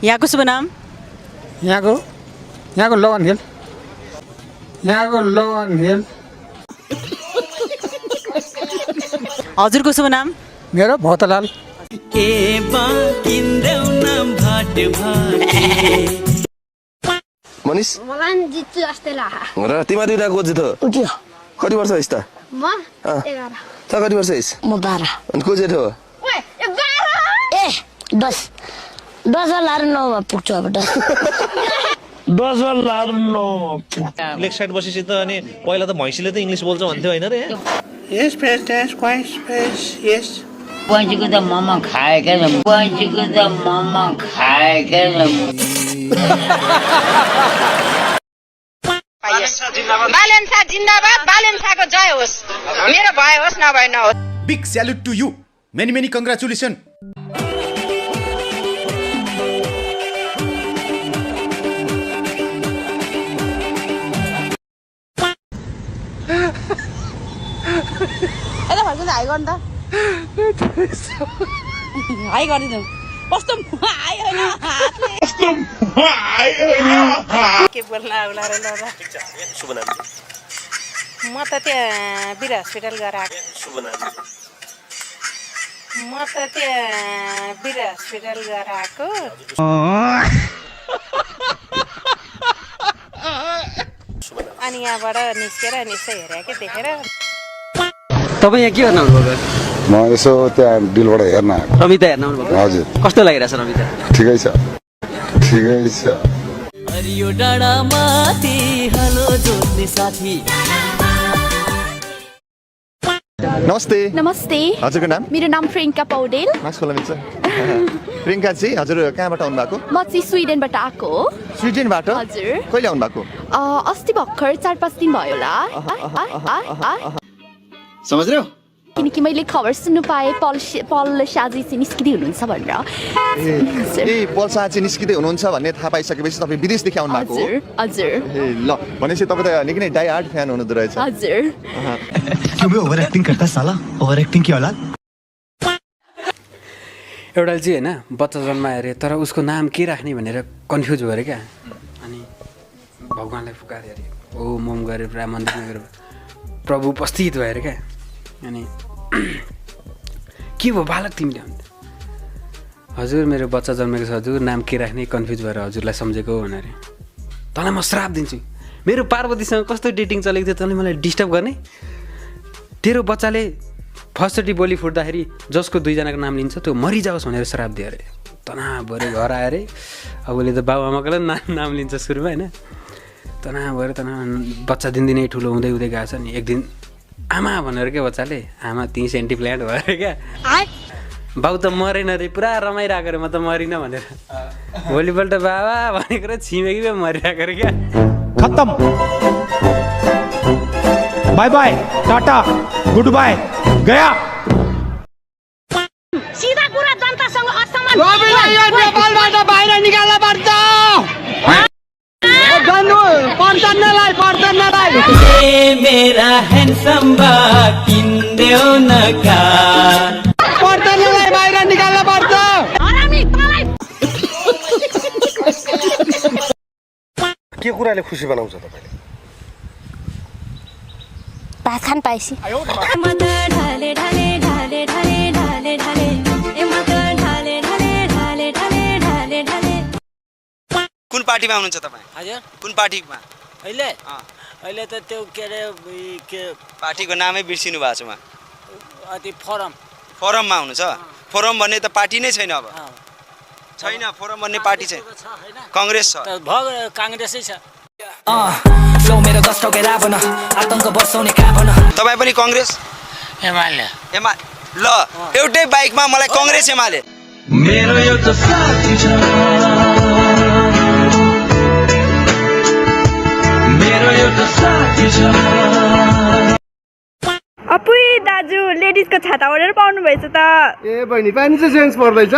यहाँको शुभ नाम? यहाँको लगन हिल। हजुरको शुभ नाम? मेरो भौतलाल। मनिष मलाई जित्छु जस्तै लाग्छ। र तिमीहरू दुईटा को जित्यो? उठ्यो। कति वर्ष होइस् त? म 11। त कति वर्ष होइस्? म 12। अनि को जेठो हो? ओए 12 ए 10 लाएर 9 मा पुग्छु अब 10 लाएर 9 लेग साइड बसेपछि त अनि पहिला त भैँसीले त इङ्ग्लिस बोल्छ भन्थ्यो हैन रे? यस प्रेसिडेन्ट क्वाइस यस पंचीको त मोमो खाएकै ल बालेन्सा जिन्दाबाद बालेन्साको जय होस् मेरो भए होस् नभए नहोस् big salute to you many congratulation यता फर्किन्छ हाई गर्नु त हाई गरिदिनु कस्तो आयो हैन के बोल्न आउला रे ल ठीक छ यहाँको शुभ नाम? म त त्यहाँ वीर हस्पिटल गएर आएको शुभ नाम? अनि यहाँबाट निस्केर हेरे के देखेर तपाईँ यहाँ के गर्न आउनुभएको? म यसो त्यहाँ डिलबाट हेर्न आएको। रमिता हेर्न आउनुभएको? हजुर। कस्तो लागिरहेछ रमिता? ठिकै छ। हरियो डाँडामाथि हलो जोड्ने साथी। नमस्ते। हजुरको नाम? मेरो नाम प्रियङ्का पौडेल। मास्क खोल्न मिल्छ? प्रियङ्का जी हजुर कहाँबाट आउनु भएको? म चाहिँ स्विडेनबाट आएको हो। स्विडेनबाट? हजुर। कहिले आउनु भएको? अस्ति भर्खर 4-5 दिन भयो होला। समझ रहे हो? किनकि मैले खबर सुन्नु पाएँ पल शाजी चाहिँ निस्किँदै हुनुहुन्छ भनेर। ए पल शाजी निस्किँदै हुनुहुन्छ भन्ने थाहा पाइसकेपछि तपाईँ विदेशदेखि आउनु भएको हो? हजुर। ए ल भनेपछि तपाईँ त निकै नै डाई हार्ड फ्यान हुनुहुँदो रहेछ। हजुर। क्यों बे ओभर एक्टिङ करता साला? ओभर एक्टिङ की औलाद? एउटा चाहिँ हैन बच्चा जन्मायो अरे तर उसको नाम के राख्ने भनेर कन्फ्युज भयो अरे क्या। अनि भगवानलाई पुकारे अरे ओ मोम गरेर पुरा मन्दिरमा गएर प्रभु उपस्थित भयो अरे क्या। अनि के भयो बालक तिमीले अन्त? हजुर मेरो बच्चा जन्मेको छ हजुर नाम के राख्ने कन्फ्युज भएर हजुरलाई सम्झेको भनेर। तँलाई म श्राप दिन्छु मेरो पार्वतीसँग कस्तो डेटिङ चलेको थियो तँले मलाई डिस्टर्ब गर्ने? तेरो बच्चाले फर्स्टचोटि बोली फुट्दाखेरि जसको 2जनाको नाम लिन्छ त्यो मरिजाओस् भनेर श्राप दियो अरे। तनाव भएर घर आयो अरे। अब उसले त बाबुआमाकोलाई नाम लिन्छ सुरुमा होइन। तनाव भएर बच्चा दिनदिनै ठुलो हुँदै गएको छ नि। एक दिन आमा भनेर क्या बच्चाले आमा त्यहीँ सेन्टी प्लान्ट भयो अरे क्या। बाउ त मरेन अरे पुरा रमाइरहेको अरे म त मरिनँ भनेर। भोलिपल्ट बाबा भनेको र छिमेकी पो मरिरहेको अरे क्या। खत्म bye bye tata goodbye गया। सिधा कुरा जनतासँग असमान नेपालबाट बाहिर निकाल्न पर्छ मेरा हैंडसम बा किन्देऊ न कार पर्छलाई बाहिर निकाल्न पर्छ। के कुराले खुसी बनाउँछ तपाईले? भात खान पाएसी। कुन पार्टीमा हुनुहुन्छ तपाईँ? हजुर कुन पार्टीमा? अहिले त त्यो के अरे पार्टीको नामै बिर्सिनु भएको छ उहाँ। फोरममा हुनुहुन्छ? फोरम भन्ने त पार्टी नै छैन अब। छैन फोरम भन्ने पार्टी चाहिँ कांग्रेस छ। कांग्रेसै छ। तपाईँ पनि कांग्रेस? एमाले ल एउटै बाइकमा मलाई कांग्रेस एमाले। मेरो एउटा साथी छ मेरो एउटा साथी छ। अपुई दाजु लेडिजको छाता ओढेर पाउनु भएछ त। ए बहिनी पानी चाहिँ चेन्ज पर्दैछ।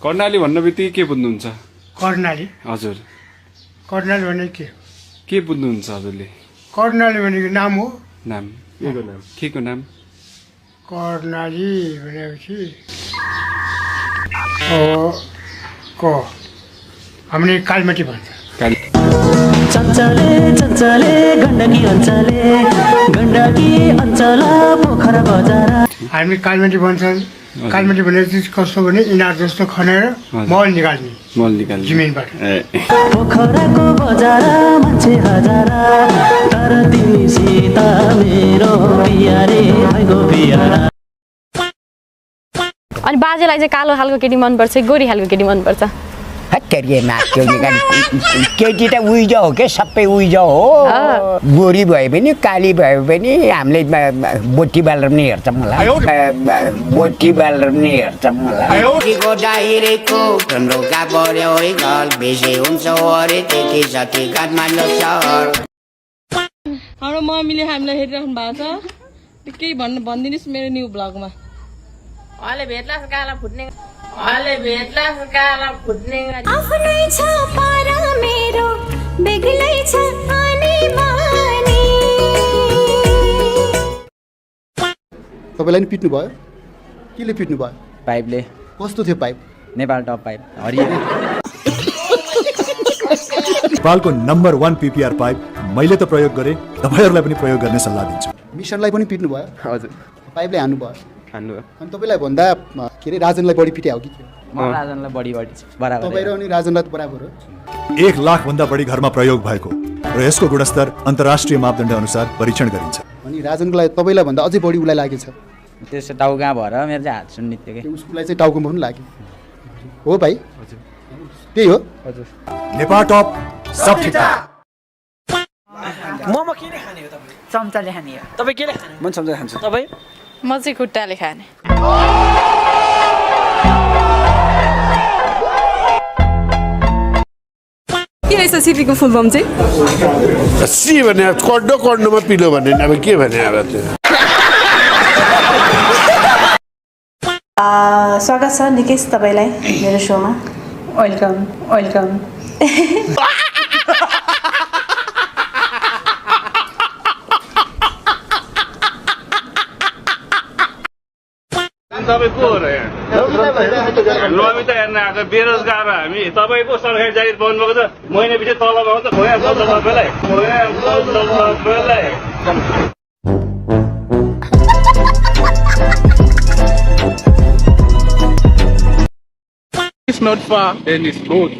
कर्णाली भन्न बित्तिकै के बुझ्नुहुन्छ? कर्णाली? हजुर कर्णाली भने के बुझ्नुहुन्छ हजुरले? कर्णाली भनेको नाम हो। नाम के को नाम? कर्णाली भनेपछि हामीले कालमटी भन्छ चञ्चले चञ्चले गण्डकी अञ्चल पोखरा बजार हामी कालमटी भन्छन् कालमटी भनेपछि कस्तो भने इनार जस्तो खनेर मल निकाल्ने जमिनबाट पोखराको बजार मान्छे हजारा तर तिमीसित मेरो बियारे भएको बियारा। अनि बाजेलाई चाहिँ कालो खालको केटी मनपर्छ गोरी खालको केटी मनपर्छ? केटी त उइजो हो के सबै उइजो हो गोरी भए पनि काली भए पनि हामीले बोटी बालेर पनि हेर्छ मलाई बोटी बालेर पनि हेर्छ मलाई डाइरेको ढुङ्गा पर्यो है घर बेसी हुन्छ अरे त्यति जति काठमाडौँ सहर। हाम्रो मम्मीले हामीलाई हेरिराख्नु भएको छ केही भनिदिनुहोस् मेरो न्यू ब्लगमा। अहिले भेट्ला काला फुट्ने आफ्नै छ पर मेरो बेग्लै छ आनी बानी। तपाईँलाई नि पिट्नु भयो? केले पिट्नु भयो? पाइपले। कस्तो थियो पाइप? नेपाल टप पाइप हरियो। नेपालको नम्बर 1 PPR पाइप मैले त प्रयोग गरेँ, तपाईँहरूलाई पनि प्रयोग गर्ने सल्लाह दिन्छु। मिसनलाई पनि पिट्नु भयो? हजुर। पाइपले हान्नु भयो? अनि तपाईँलाई भन्दा के अरे राजनलाई बढी पिट्या हो कि? राजनलाई बढी बराबर। तपाईँ र अनि राजनलाई त बराबर हो। 1 लाख भन्दा बढी घरमा प्रयोग भएको र यसको गुणस्तर अन्तर्राष्ट्रिय मापदण्ड अनुसार परीक्षण गरिन्छ। अनि राजनको लागि तपाईँलाई भन्दा अझै बढी उसलाई लागेछ। त्यसो टाउका भएर मेरो चाहिँ हात सुन्ने थियो कि उसलाई चाहिँ टाउकोमा पनि लाग्यो हो भाइ? हजुर त्यही हो। हजुर नेपाल टप सब ठिक छ। मोमो केले खाने हो तपाईँ? चम्चाले खाने हो। तपाईँ केले खाने? म चम्चा खान्छु। तपाईँ? म चाहिँ खुट्टाले खाने। के रहेछ सिपीको फुल फर्म चाहिँ? सी भने कड्डोमा पिलो भने अब के भने अब त्यो। स्वागत छ निकेश तपाईँलाई मेरो सोमा। Welcome welcome. तपाईँ को हो र यहाँ? नमिता हेर्न आएको बेरोजगार हामी। तपाईँको सरकारी जागिर पाउनुभएको छ, महिना पछि तलब आउँछ। It's not far and it's good.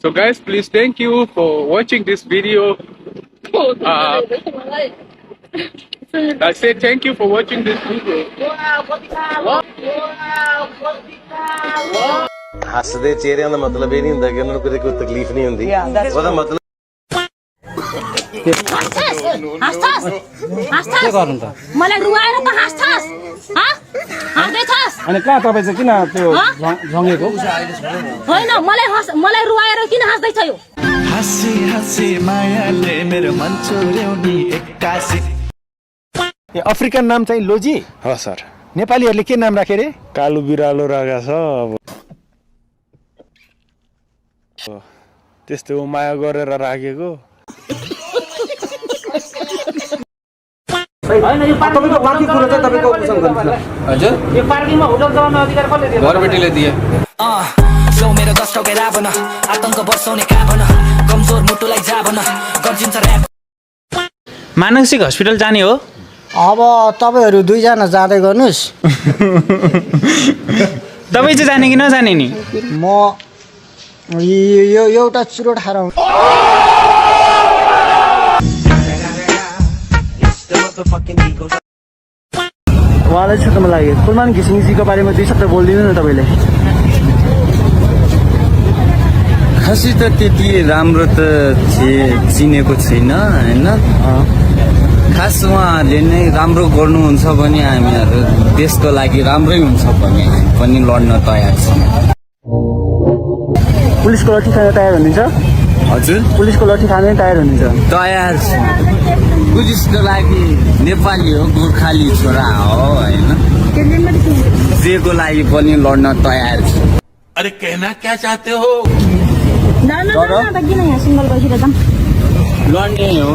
So guys, please thank you for watching this video. I say thank you for watching this video. ਹੱਸਦੇ ਚਿਹਰਿਆਂ ਦਾ ਮਤਲਬ ਇਹ ਨਹੀਂ ਹੁੰਦਾ ਕਿ ਉਹਨਾਂ ਨੂੰ ਕੋਈ ਤਕਲੀਫ ਨਹੀਂ ਹੁੰਦੀ। ਉਹਦਾ ਮਤਲਬ मलाई रुवाएर त हाँस्छस् हाँस्दैछस् अनि कहाँ तपाईँ चाहिँ किन त्यो झङ्गेको? होइन मलाई रुवाएर किन हाँस्दैछ यो? हाँसी हाँसी मायाले मेरो मन चोर्यो नि एक्कासी। अफ्रिकन नाम चाहिँ लोजी? हो सर। नेपालीहरूले के नाम राखे रे? कालो बिरालो राखेको छ। अब त्यस्तो माया गरेर राखेको। तपाईँको बाँकी कुरा चाहिँ तपाईँको अपोजिसन गर्नु। हजुर यो पार्किङमा होटल चलाउने अधिकार कसले दियो? घरबेटीले दिए। जो मेरो दस्टके रावण आतंक बर्साउने काभन कमजोर मुटुलाई जाभन गर्जिन्छ र्याप। मानसिक हस्पिटल जाने हो? अब तपाईँहरू दुईजना जाँदै गर्नुहोस्। तपाईँ चाहिँ जाने कि नजाने नि? म यो एउटा चुरोट खाएर उहाँलाई छुट्टमा लाग्यो। कुलमान घिसिङजीको बारेमा 2 शब्द बोलिदिनु न तपाईँले। खासै त त्यति राम्रो त चिनेको छैन होइन। खास उहाँहरूले नै राम्रो गर्नुहुन्छ भने हामीहरू देशको लागि राम्रै हुन्छ भने हामी पनि लड्न तयार छौँ। पुलिसको लट्ठी खान तयार हुनुहुन्छ? हजुर पुलिसको लट्ठी खान तयार हुनुहुन्छ? तयार छु। पुलिसको लागि नेपाली हो, गोर्खाली छोरा हो होइन। जेको लागि पनि लड्न तयार छु। अरे कहना क्या चाहते हो? किन यहाँ सिङ्गल बसिरहेछन्? लड्ने हो